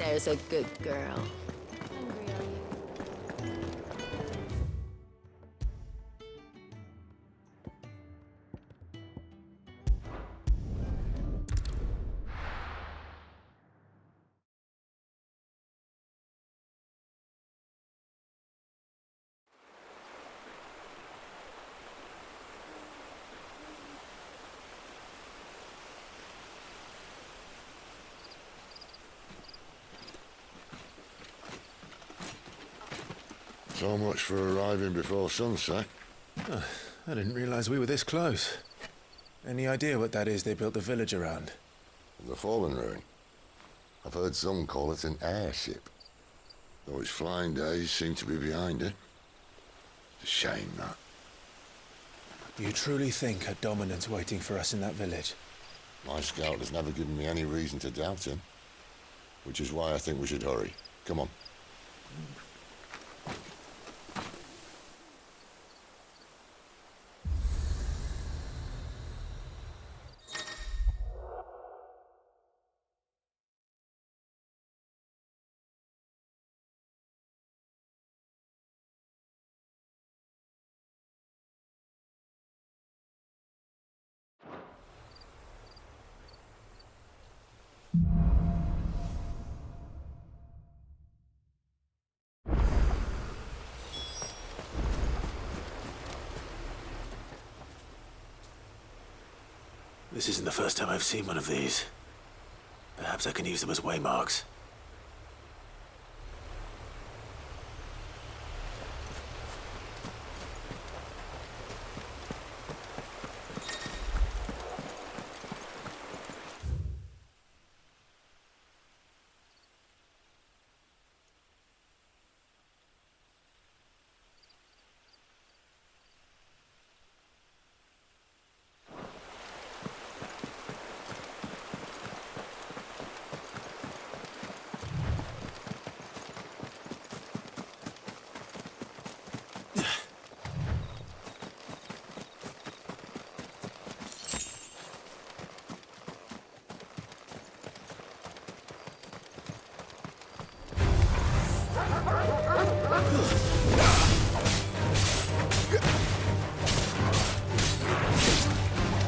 There's a good girl. Hungry, are you? So much for arriving before sunset. Oh, I didn't realize we were this close. Any idea what that is they built the village around? The fallen ruin. I've heard some call it an airship. Though its flying days seem to be behind it. It's a shame, that. You truly think a dominant's waiting for us in that village? My scout has never given me any reason to doubt him. Which is why I think we should hurry. Come on. This isn't the first time I've seen one of these. Perhaps I can use them as waymarks.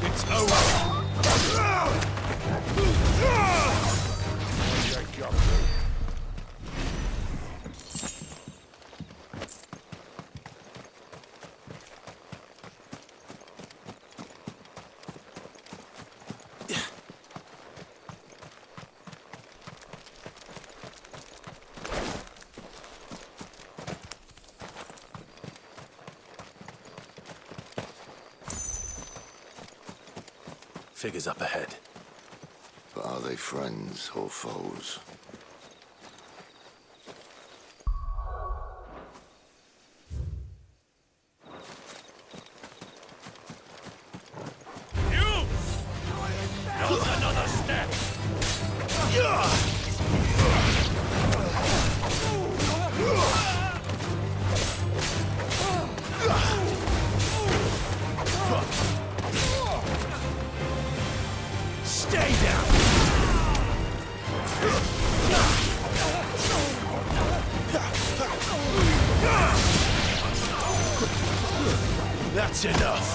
It's over! Figures up ahead. But are they friends or foes? You! Not another step! Stay down! That's enough!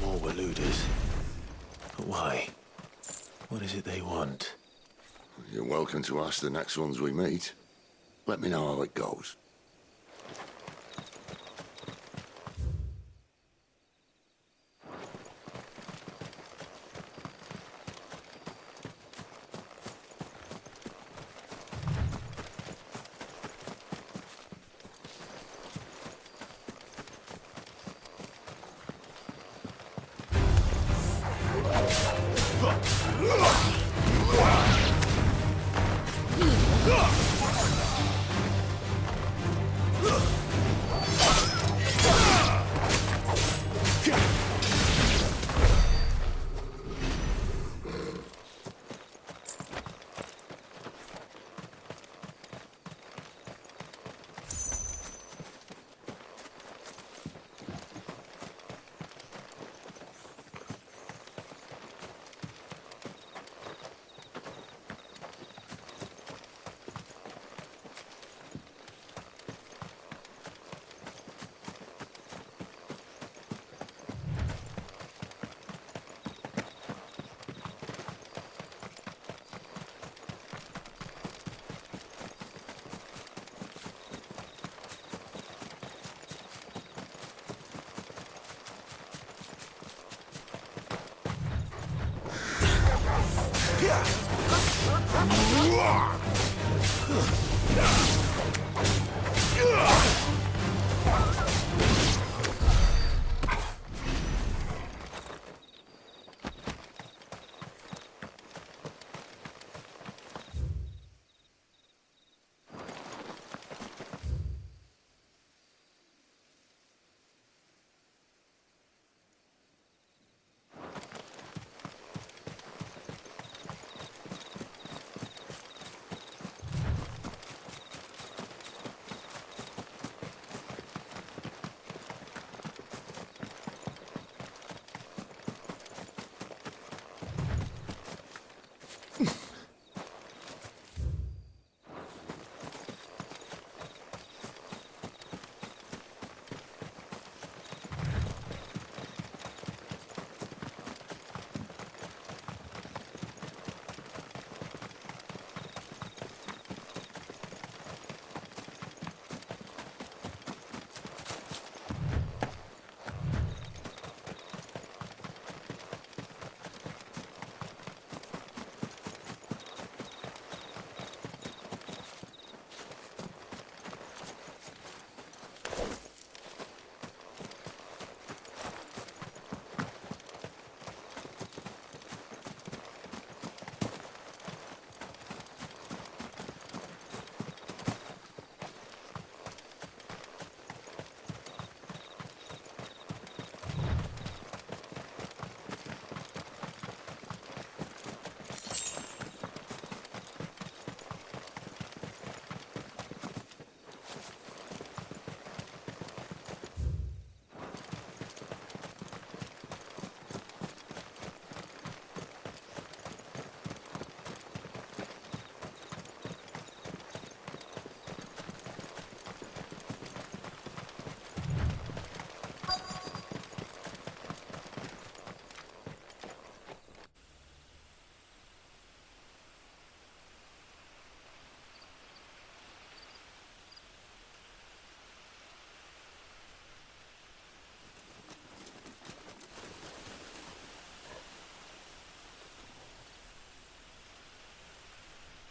More Waluders. But why? What is it they want? You're welcome to ask the next ones we meet. Let me know how it goes.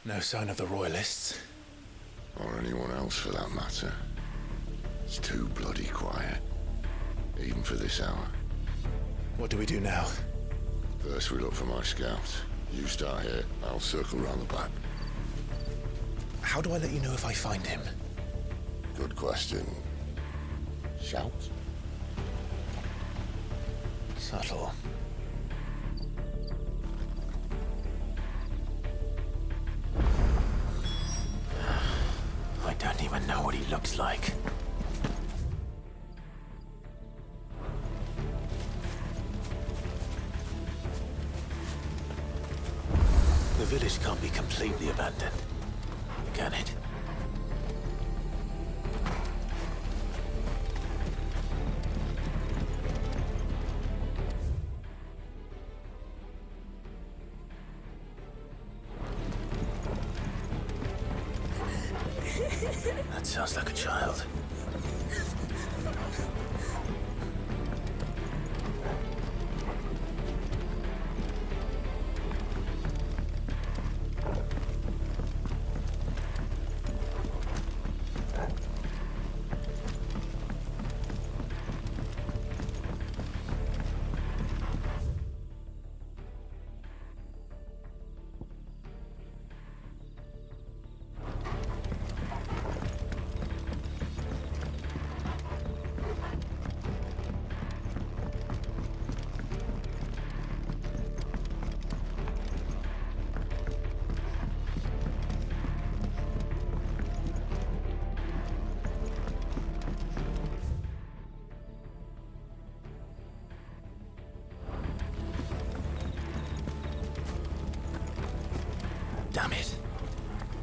No sign of the Royalists. Or anyone else for that matter. It's too bloody quiet. Even for this hour. What do we do now? First we look for my scouts. You start here, I'll circle round the back. How do I let you know if I find him? Good question. Shout? Subtle. I don't even know what he looks like. The village can't be completely abandoned, can it? That sounds like a child. Damn it.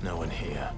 No one here.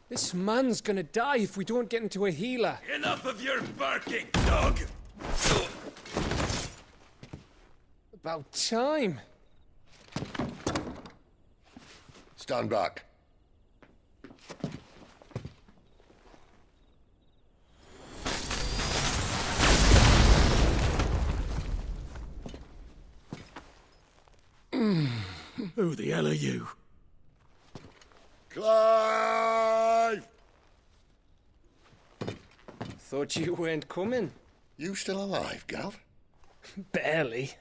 This man's gonna die if we don't get into a healer. Enough of your barking, dog! About time. Stand back. Who the hell are you? Clive! Thought you weren't coming. You still alive, Gav? Barely.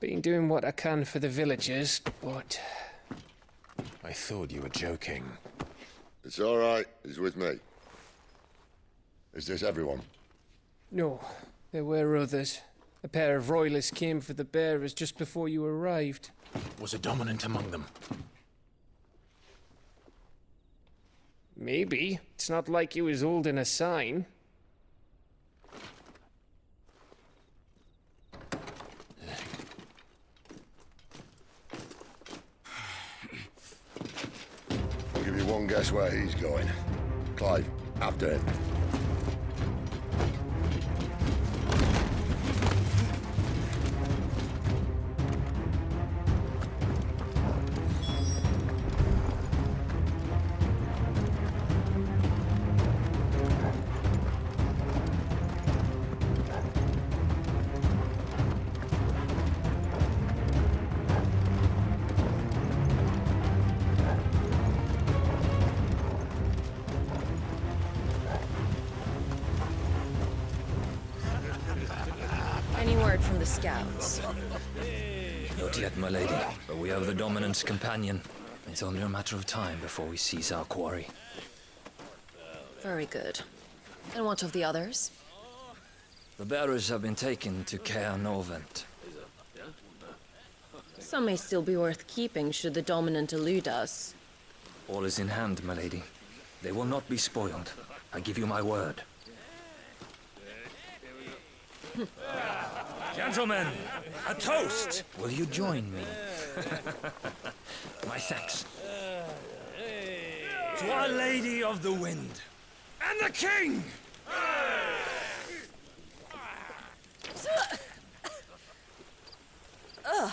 Been doing what I can for the villagers, but... I thought you were joking. It's all right. He's with me. Is this everyone? No, there were others. A pair of royalists came for the bearers just before you arrived. Was a dominant among them? Maybe. It's not like he was holding a sign. I'll give you one guess where he's going. Clive, after him. Any word from the scouts? Not yet, my lady, but we have the dominant's companion. It's only a matter of time before we seize our quarry. Very good. And what of the others? The bearers have been taken to Caer Novent. Some may still be worth keeping should the dominant elude us. All is in hand, my lady. They will not be spoiled. I give you my word. Gentlemen, a toast! Will you join me? My thanks. To Our Lady of the Wind and the King! The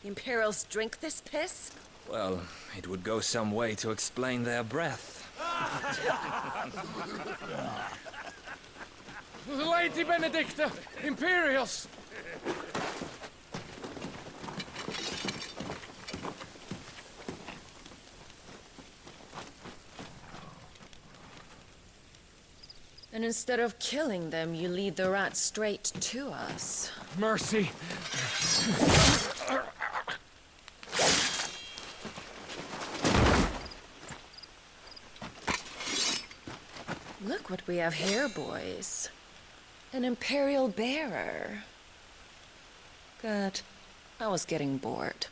Imperials drink this piss? Well, it would go some way to explain their breath. Lady Benedicta! Imperials! And instead of killing them, you lead the rats straight to us. Mercy! Look what we have here, boys. An Imperial bearer. Good. I was getting bored.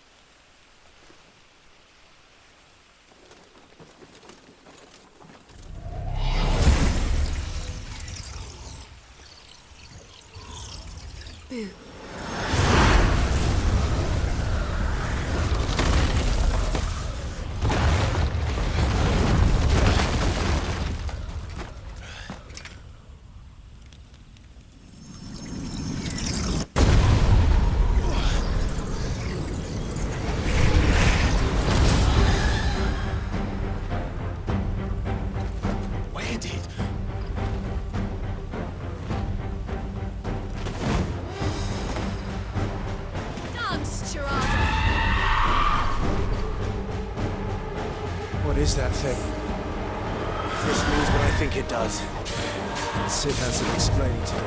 Boo. Where did... What is that thing? If this means what I think it does. Sid has some explaining to do.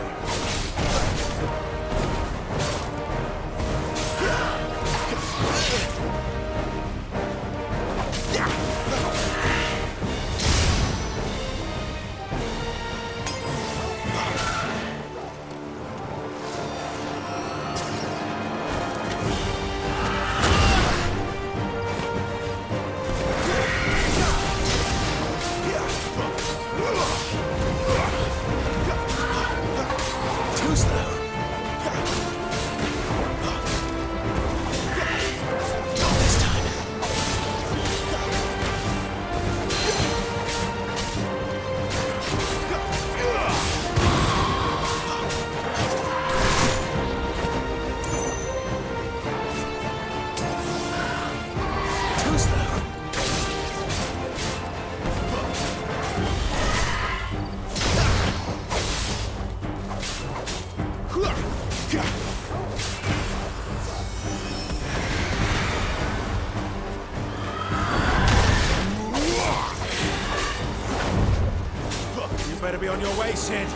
on your way, Sid.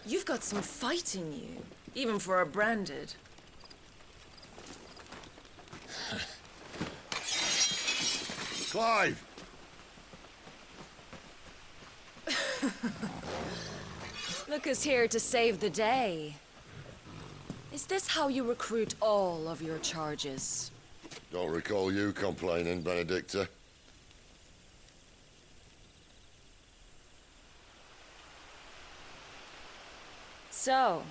You've got some fight in you, even for a branded. Clive! Lucas here to save the day. Is this how you recruit all of your charges? Don't recall you complaining, Benedicta. So,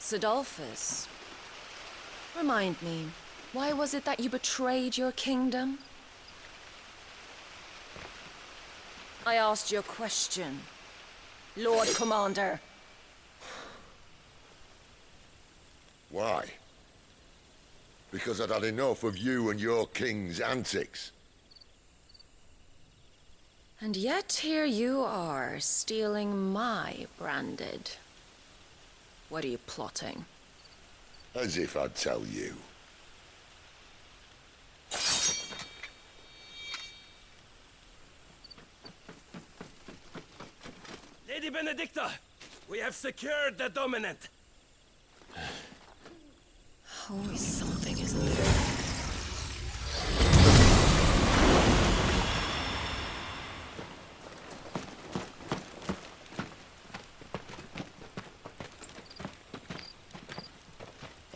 Sidolphus, remind me, why was it that you betrayed your kingdom? I asked you a question, Lord Commander. Why? Because I'd had enough of you and your king's antics. And yet here you are, stealing my branded. What are you plotting? As if I'd tell you. Lady Benedicta, we have secured the dominant. Always something, isn't there?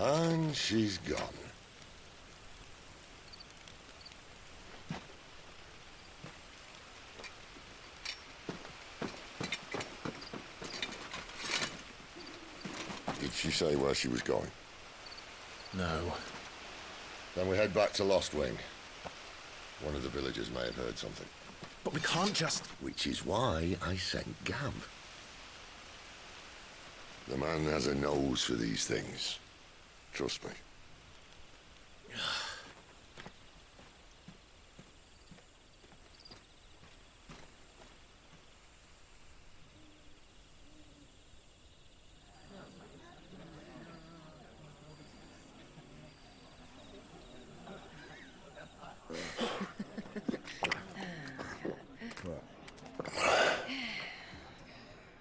And she's gone. Did she say where she was going? No. Then we head back to Lost Wing. One of the villagers may have heard something. But we can't just... Which is why I sent Gav. The man has a nose for these things. Trust me.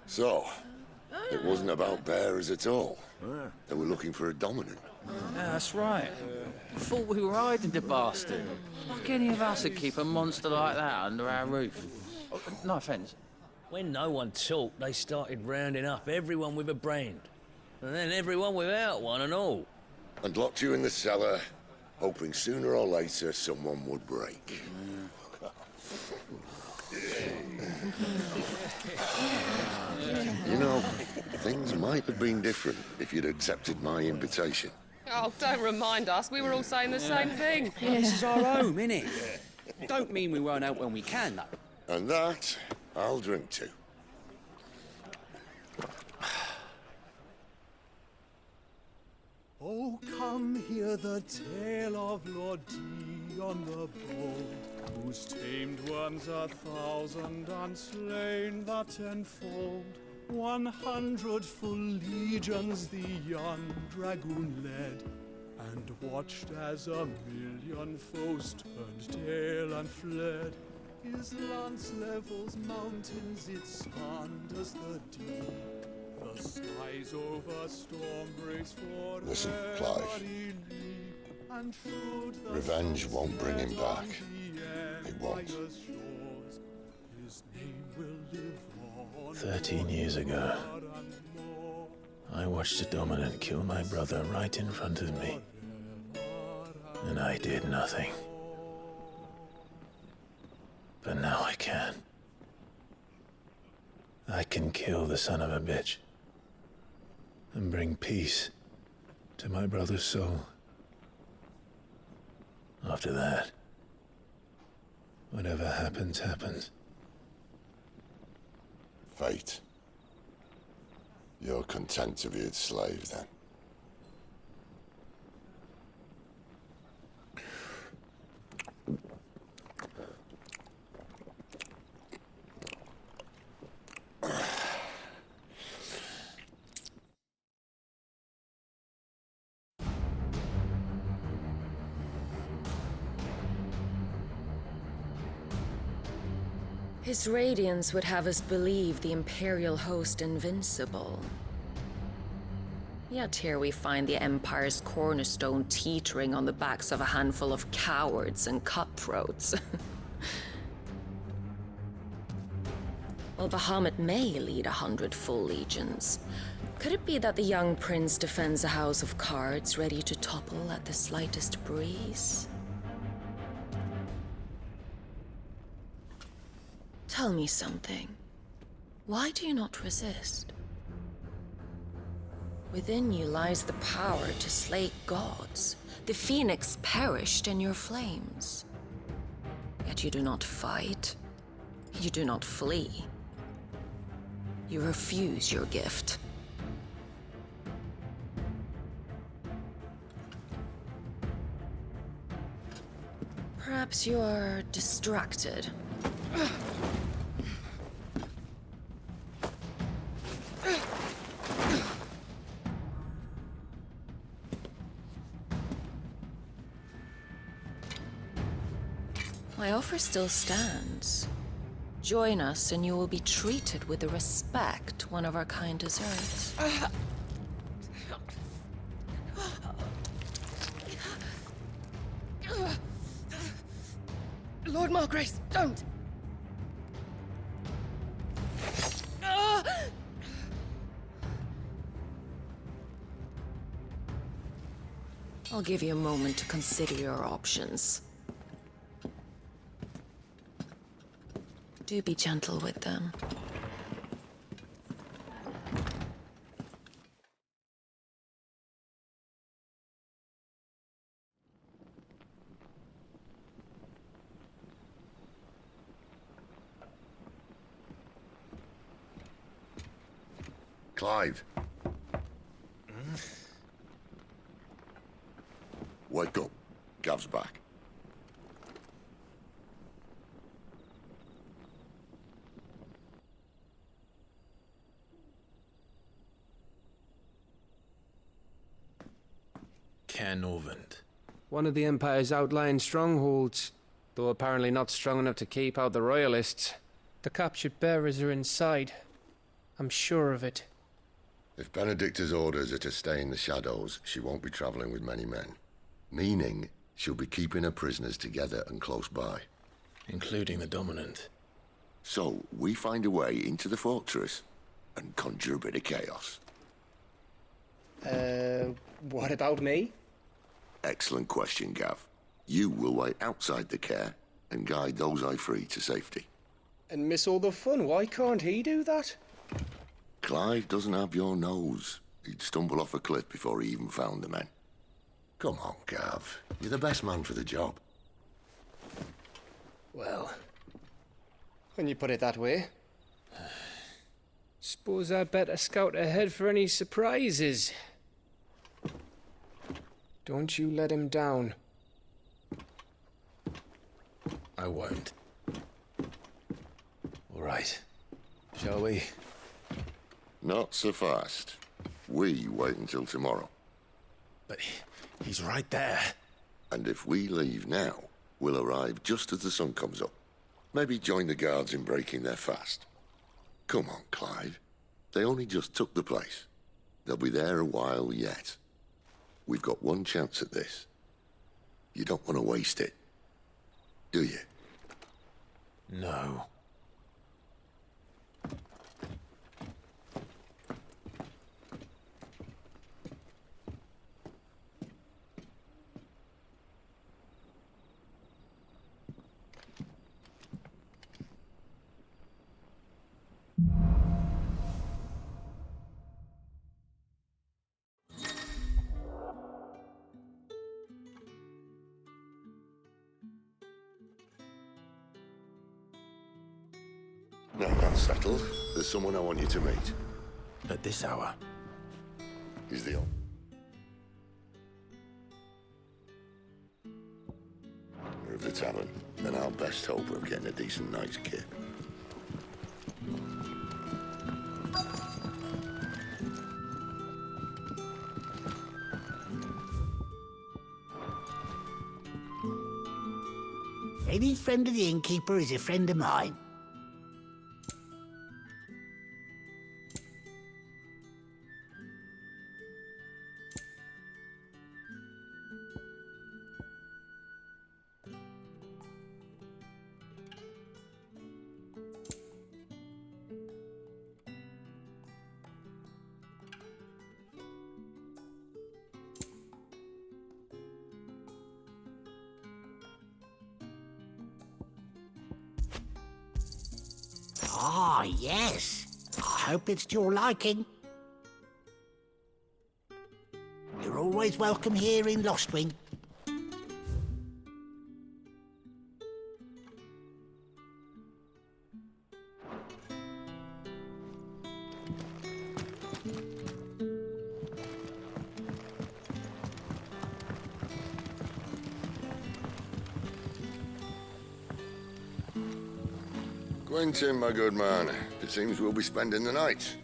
So, it wasn't about bearers at all. They were looking for a dominant. Yeah, that's right. Thought we were hiding the bastard. Like any of us would keep a monster like that under our roof. Oh, no offence. When no one talked, they started rounding up everyone with a brand. And then everyone without one and all. And locked you in the cellar, hoping sooner or later someone would break. You know, things might have been different if you'd accepted my invitation. Oh, don't remind us. We were all saying the same thing. This is our home, innit? Don't mean we won't help when we can, though. And that, I'll drink to. Oh, come hear the tale of Lord Dion the Bold, whose tamed worms 1,000 and slain the tenfold. 100 full legions the young dragoon led, and watched as 1,000,000 foes turned tail and fled. His lance levels mountains, it sanders the deep. The skies over storm breaks for Listen, Clive. Revenge won't bring him back. It won't. 13 years ago, I watched a dominant kill my brother right in front of me. And I did nothing. But now I can. I can kill the son of a bitch. And bring peace to my brother's soul. After that, whatever happens, happens. Fate. You're content to be its slave, then? His radiance would have us believe the Imperial host invincible. Yet here we find the Empire's cornerstone teetering on the backs of a handful of cowards and cutthroats. While Bahamut may lead 100 full legions, could it be that the young prince defends a house of cards ready to topple at the slightest breeze? Tell me something. Why do you not resist? Within you lies the power to slay gods. The phoenix perished in your flames. Yet you do not fight. You do not flee. You refuse your gift. Perhaps you are distracted. My offer still stands. Join us and you will be treated with the respect one of our kind deserves. Lord Margrace, don't! I'll give you a moment to consider your options. Do be gentle with them. Clive. Wake up. Gav's back. Canovant. One of the Empire's outlying strongholds, though apparently not strong enough to keep out the Royalists. The captured bearers are inside. I'm sure of it. If Benedicta's orders are to stay in the shadows, she won't be traveling with many men. Meaning, she'll be keeping her prisoners together and close by. Including the Dominant. So, we find a way into the fortress and conjure a bit of chaos. What about me? Excellent question, Gav. You will wait outside the care and guide those I free to safety. And miss all the fun. Why can't he do that? Clive doesn't have your nose. He'd stumble off a cliff before he even found the men. Come on, Gav. You're the best man for the job. Well, when you put it that way. Suppose I'd better scout ahead for any surprises. Don't you let him down. I won't. All right. Shall we? Not so fast. We wait until tomorrow. But he's right there. And if we leave now, we'll arrive just as the sun comes up. Maybe join the guards in breaking their fast. Come on, Clive. They only just took the place. They'll be there a while yet. We've got one chance at this. You don't want to waste it, do you? No. that's settled, there's someone I want you to meet. At this hour. He's the owner of the tavern, and our best hope of getting a decent night's kip. Any friend of the innkeeper is a friend of mine. Ah, yes. I hope it's to your liking. You're always welcome here in Lostwing. Quentin, my good man. It seems we'll be spending the night.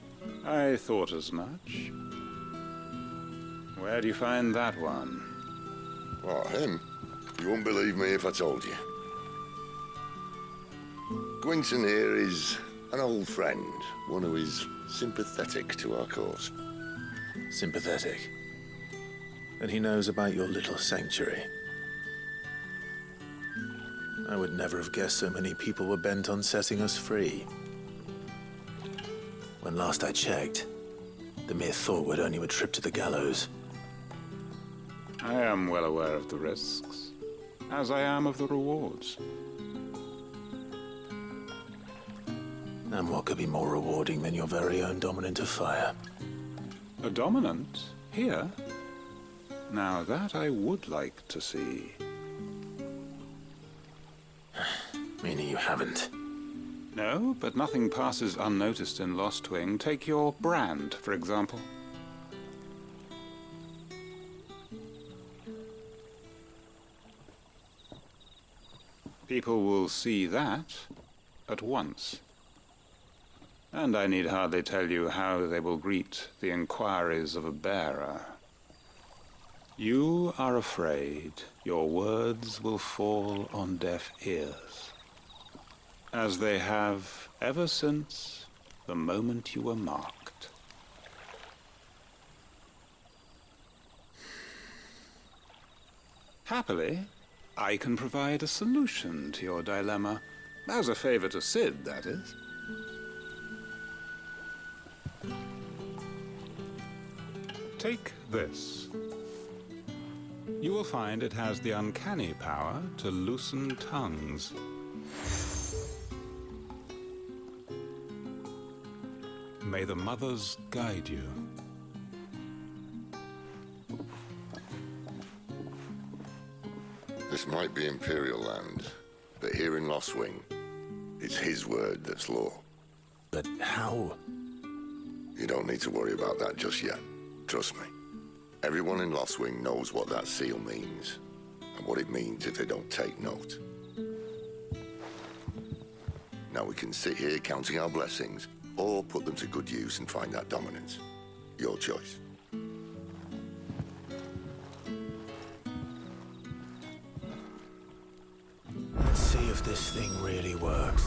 I thought as much. Where do you find that one? What, him? You won't believe me if I told you. Quentin here is an old friend, one who is sympathetic to our cause. Sympathetic. And he knows about your little sanctuary. I would never have guessed so many people were bent on setting us free. When last I checked, the mere thought would earn you a trip to the gallows. I am well aware of the risks, as I am of the rewards. And what could be more rewarding than your very own dominant of fire? A dominant? Here? Now that I would like to see. Meaning you haven't? No, but nothing passes unnoticed in Lostwing. Take your brand, for example. People will see that at once. And I need hardly tell you how they will greet the inquiries of a bearer. You are afraid your words will fall on deaf ears, as they have ever since the moment you were marked. Happily, I can provide a solution to your dilemma, as a favor to Sid, that is. Take this. You will find it has the uncanny power to loosen tongues. May the mothers guide you. This might be Imperial land, but here in Lostwing, it's his word that's law. But how? You don't need to worry about that just yet. Trust me. Everyone in Lostwing knows what that seal means, and what it means if they don't take note. Now we can sit here counting our blessings, or put them to good use and find that dominance. Your choice. Let's see if this thing really works.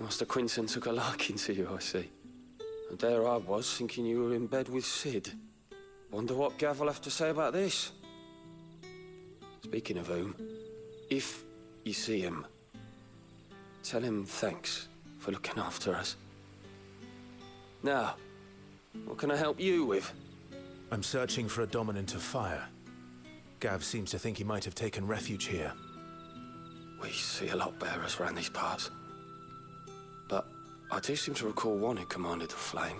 Master Quinton took a liking to you, I see. And there I was, thinking you were in bed with Sid. Wonder what Gav will have to say about this. Speaking of whom, if you see him, tell him thanks for looking after us. Now, what can I help you with? I'm searching for a dominant of fire. Gav seems to think he might have taken refuge here. We see a lot bearers around these parts. But I do seem to recall one who commanded the flame.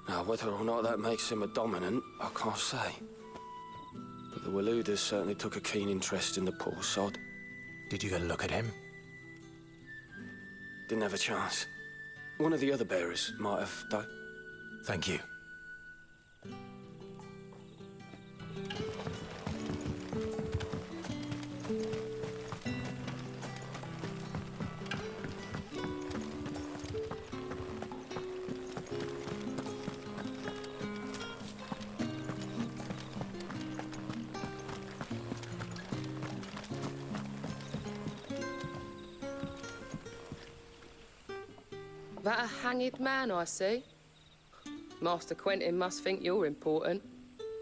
Now, whether or not that makes him a dominant, I can't say. But the Waluders certainly took a keen interest in the poor sod. Did you get a look at him? Didn't have a chance. One of the other bearers might have, though. Thank you. That a hanged man, I see. Master Quentin must think you're important.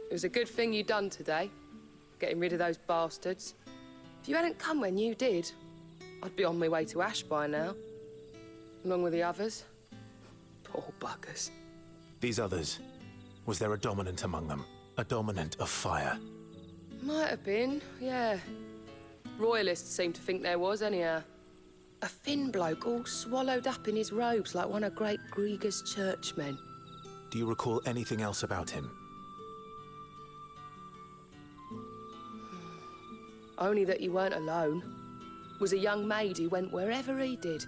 It was a good thing you done today, getting rid of those bastards. If you hadn't come when you did, I'd be on my way to Ash by now, along with the others. Poor buggers. These others, was there a dominant among them? A dominant of fire? Might have been, yeah. Royalists seem to think there was, anyhow. A thin bloke all swallowed up in his robes like one of Great Grieger's churchmen. Do you recall anything else about him? Only that he weren't alone. Was a young maid who went wherever he did,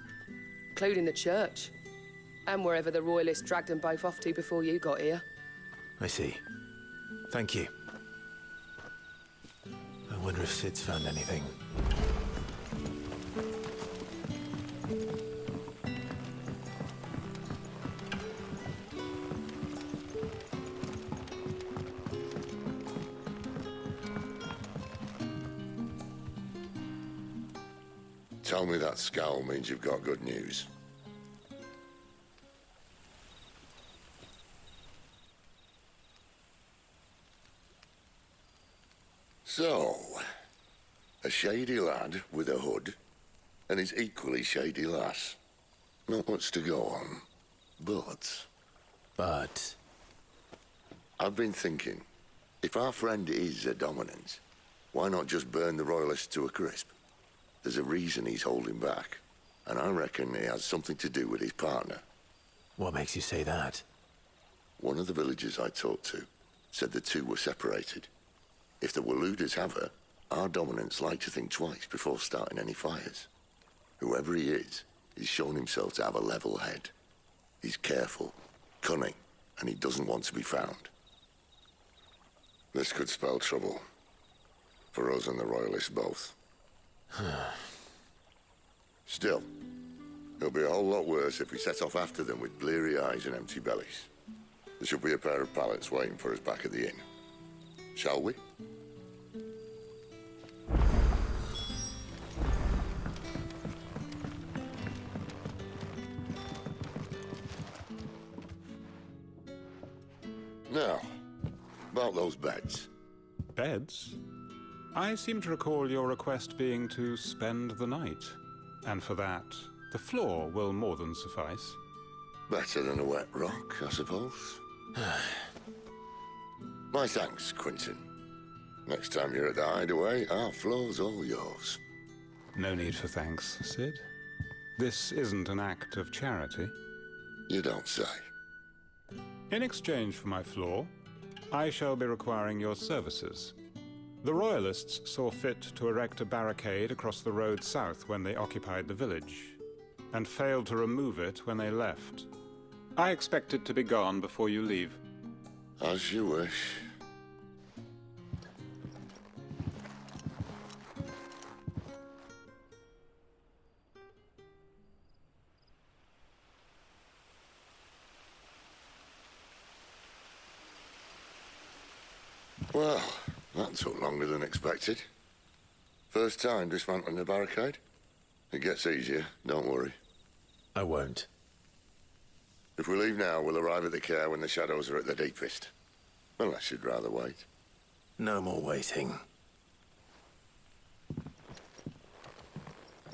including the church, and wherever the Royalists dragged them both off to before you got here. I see. Thank you. I wonder if Sid's found anything. Tell me that scowl means you've got good news. So, a shady lad with a hood, and his equally shady lass. Not much to go on, but... I've been thinking, if our friend is a dominant, why not just burn the Royalists to a crisp? There's a reason he's holding back, and I reckon he has something to do with his partner. What makes you say that? One of the villagers I talked to said the two were separated. If the Waluders have her, our dominants like to think twice before starting any fires. Whoever he is, he's shown himself to have a level head. He's careful, cunning, and he doesn't want to be found. This could spell trouble. For us and the Royalists both. Still, it'll be a whole lot worse if we set off after them with bleary eyes and empty bellies. There should be a pair of pallets waiting for us back at the inn. Shall we? Now, about those beds. Beds? I seem to recall your request being to spend the night. And for that, the floor will more than suffice. Better than a wet rock, I suppose. My thanks, Quinton. Next time you're at the hideaway, our floor's all yours. No need for thanks, Sid. This isn't an act of charity. You don't say. In exchange for my floor, I shall be requiring your services. The Royalists saw fit to erect a barricade across the road south when they occupied the village, and failed to remove it when they left. I expect it to be gone before you leave. As you wish. Well, that took longer than expected. First time dismantling the barricade? It gets easier, don't worry. I won't. If we leave now, we'll arrive at the care when the shadows are at their deepest. Unless you'd rather wait. No more waiting.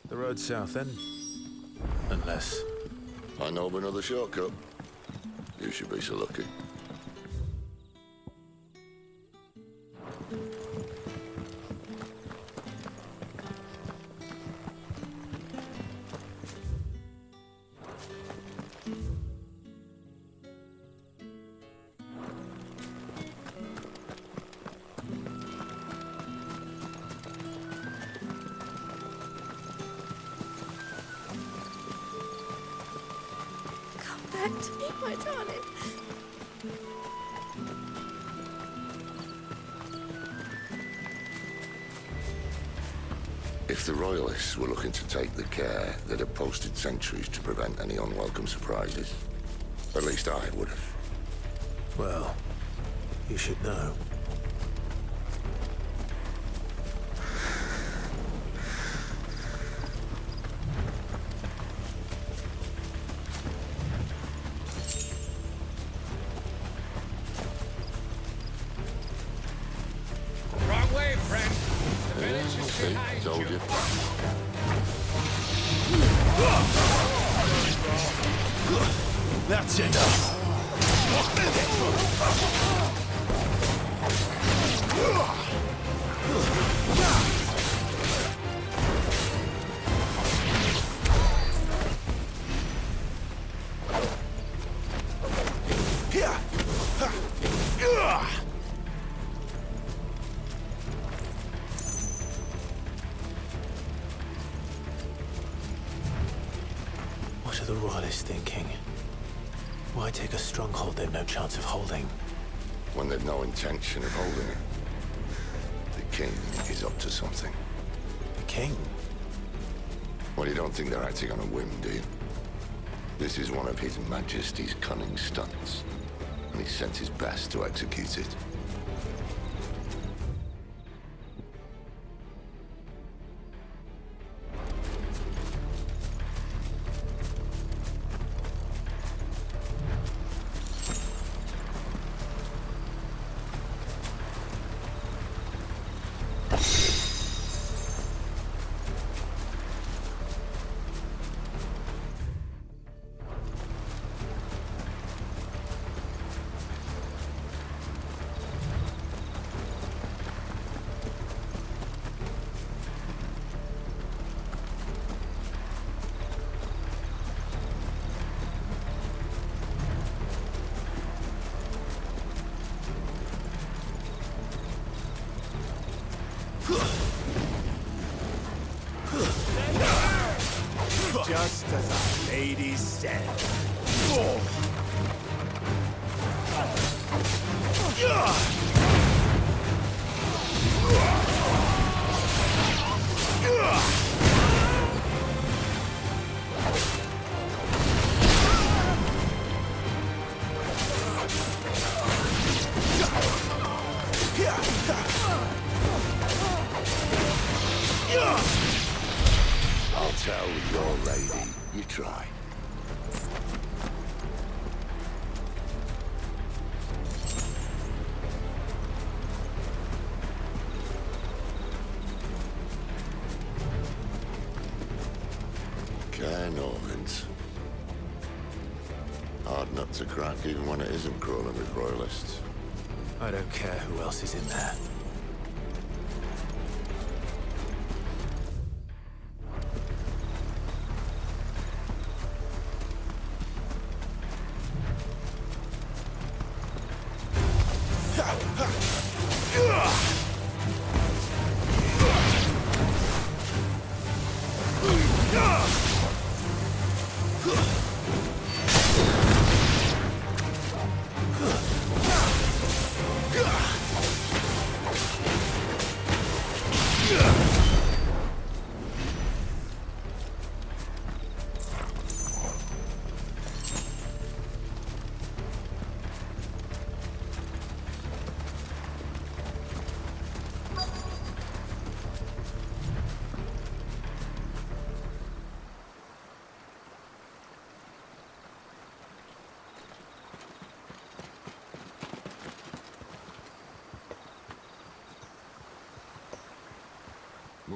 The road south, then? Unless... I know of another shortcut. You should be so lucky. Back to me, my darling. If the Royalists were looking to take the care, they'd have posted sentries to prevent any unwelcome surprises. At least I would have. Well, you should know. Wrong way, friend. The village is See, behind told you. That's enough. What are the Royalists thinking? Why take a stronghold they've no chance of holding? When they've no intention of holding it. The king is up to something. The king? Well, you don't think they're acting on a whim, do you? This is one of His Majesty's cunning stunts, and he sent his best to execute it. Just as our lady said. I'll tell your lady. You try. Norvins. Hard nut to crack even when it isn't crawling with royalists. I don't care who else is in there.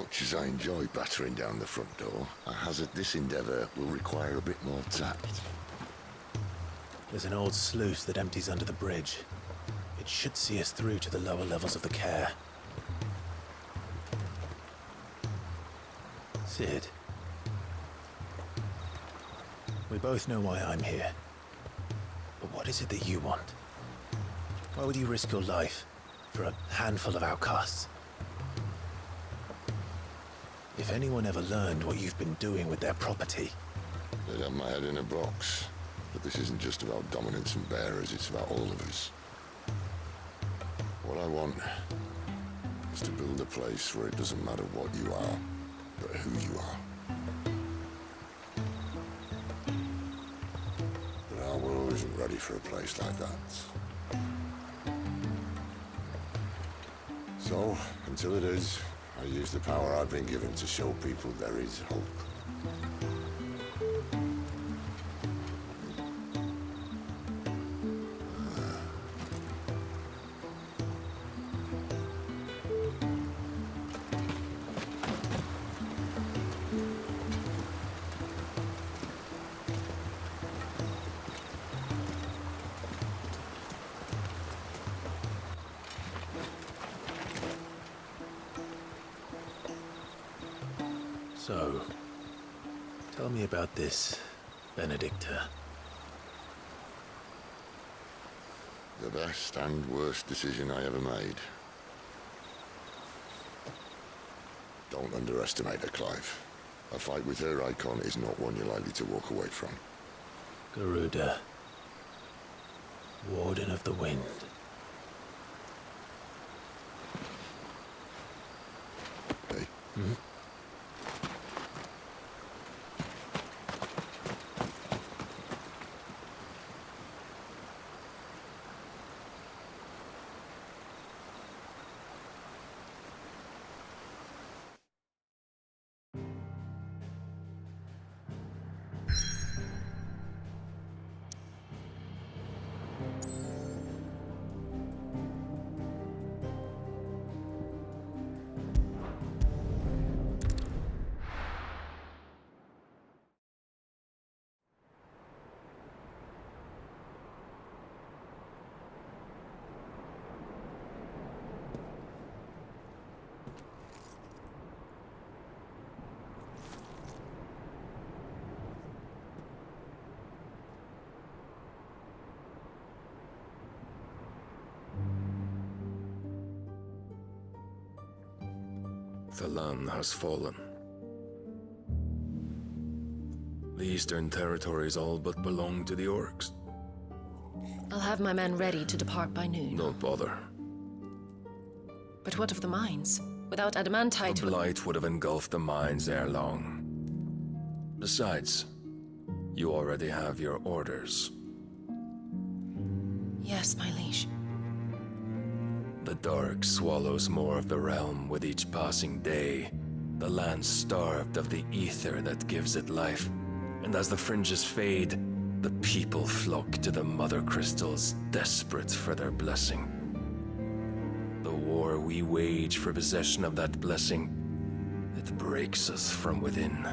much as I enjoy battering down the front door, I hazard this endeavour will require a bit more tact. There's an old sluice that empties under the bridge. It should see us through to the lower levels of the care. Sid. We both know why I'm here. But what is it that you want? Why would you risk your life for a handful of outcasts? If anyone ever learned what you've been doing with their property... They'd have my head in a box. But this isn't just about dominance and bearers, it's about all of us. What I want is to build a place where it doesn't matter what you are, but who you are. But our world isn't ready for a place like that. So, until it is, I use the power I've been given to show people there is hope. So, tell me about this, Benedicta. The best and worst decision I ever made. Don't underestimate her, Clive. A fight with her icon is not one you're likely to walk away from. Garuda. Warden of the Wind. Hey? Hmm? The land has fallen. The Eastern Territories all but belong to the Orcs. I'll have my men ready to depart by noon. Don't bother. But what of the mines? Without adamantite... The blight would have engulfed the mines ere long. Besides, you already have your orders. Yes, my liege. The dark swallows more of the realm with each passing day. The land starved of the ether that gives it life. And as the fringes fade, the people flock to the mother crystals, desperate for their blessing. The war we wage for possession of that blessing, it breaks us from within,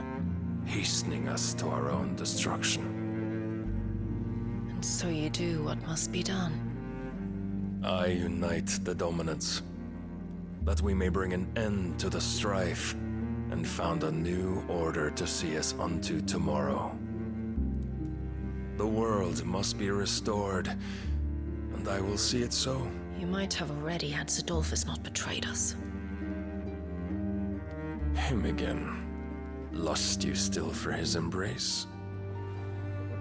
hastening us to our own destruction. And so you do what must be done. I unite the dominants, that we may bring an end to the strife, and found a new order to see us unto tomorrow. The world must be restored, and I will see it so. You might have already had Zidolphus not betrayed us. Him again. Lust you still for his embrace?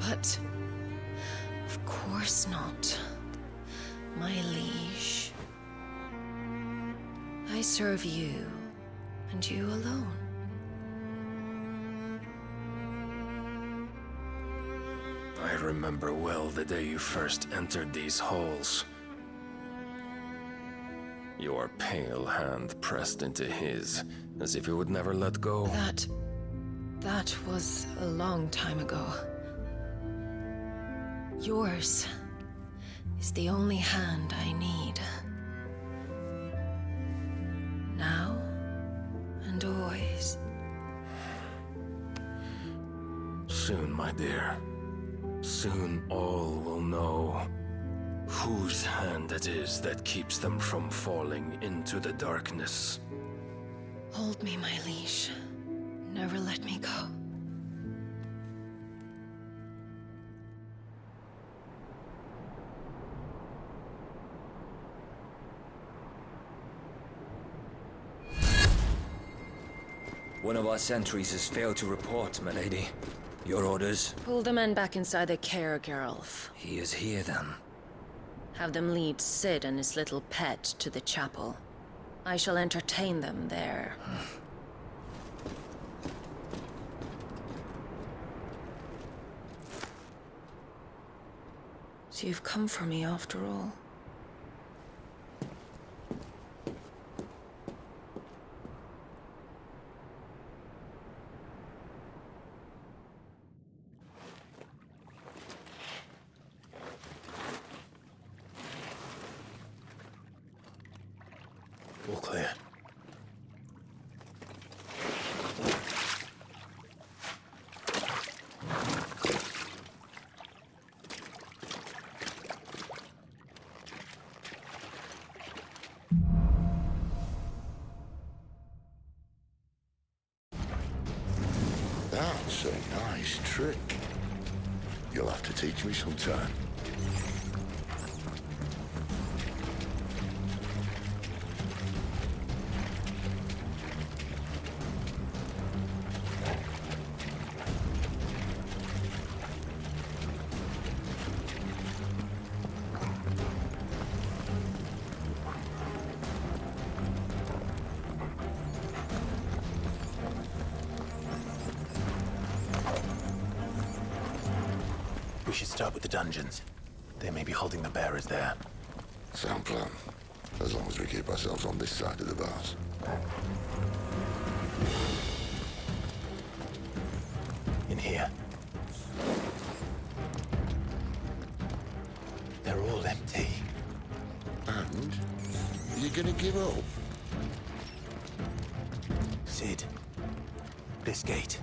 But... of course not. My liege. I serve you, and you alone. I remember well the day you first entered these halls. Your pale hand pressed into his, as if it would never let go. That was a long time ago. Yours is the only hand I need. Now and always. soon, my dear. Soon all will know whose hand it is that keeps them from falling into the darkness. Hold me, my liege. Never let me go. One of our sentries has failed to report, milady. Your orders? Pull the men back inside the care, Geralf. He is here, then. Have them lead Sid and his little pet to the chapel. I shall entertain them there. So you've come for me after all. All clear. That's a nice trick. You'll have to teach me sometime. We should start with the dungeons. They may be holding the bearers there. Sound plan. As long as we keep ourselves on this side of the bars. In here. They're all empty. And? You're gonna give up? Sid. This gate.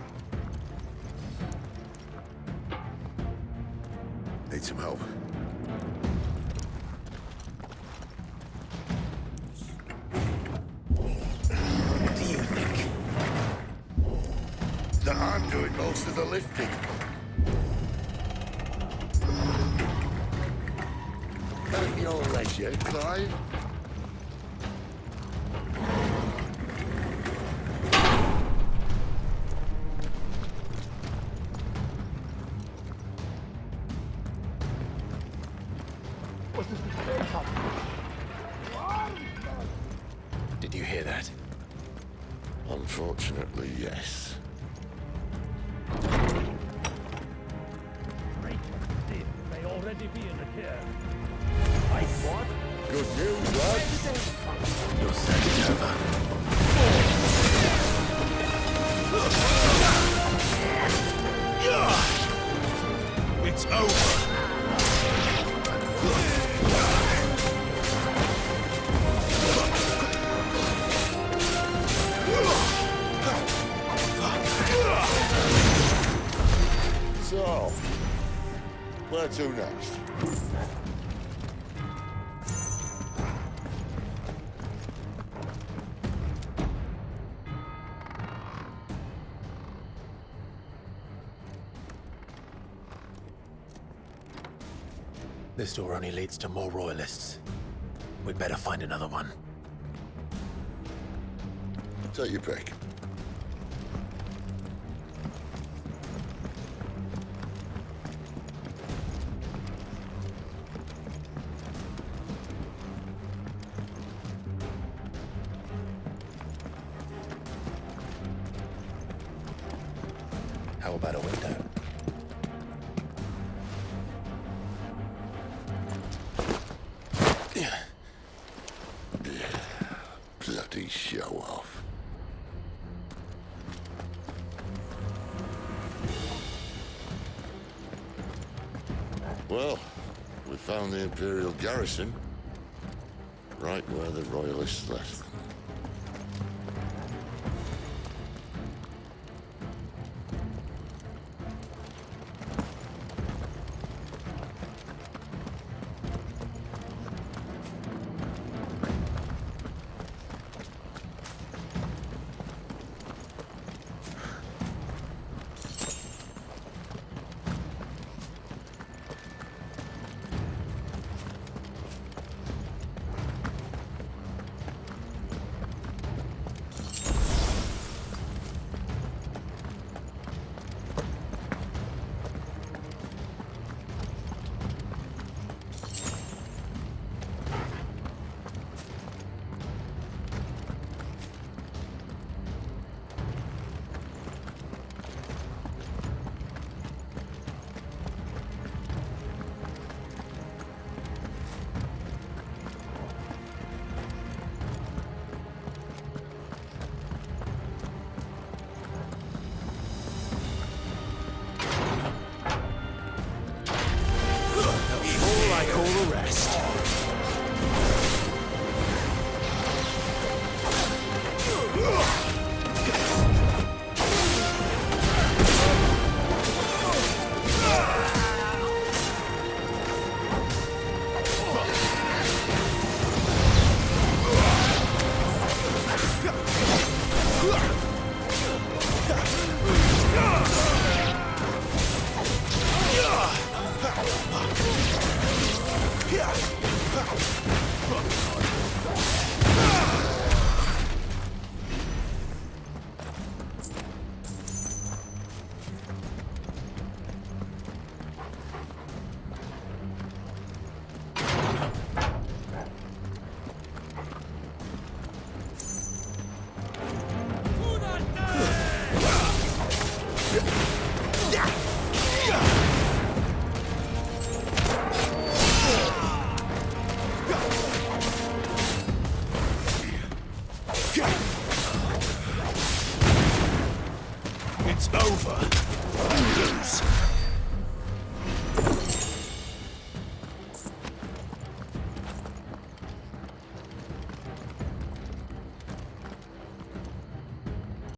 Need some help. What do you think? That I'm doing most of the lifting. At your leisure, Clive. Did you hear that? Unfortunately, yes. May already be in the care. Good news, lads. Your set is over. It's over. So, where to next? This door only leads to more royalists. We'd better find another one. Take your pick. How about a window? Bloody show off. Well, we found the Imperial garrison. Right where the Royalists left them. take all the rest. It's over. You lose.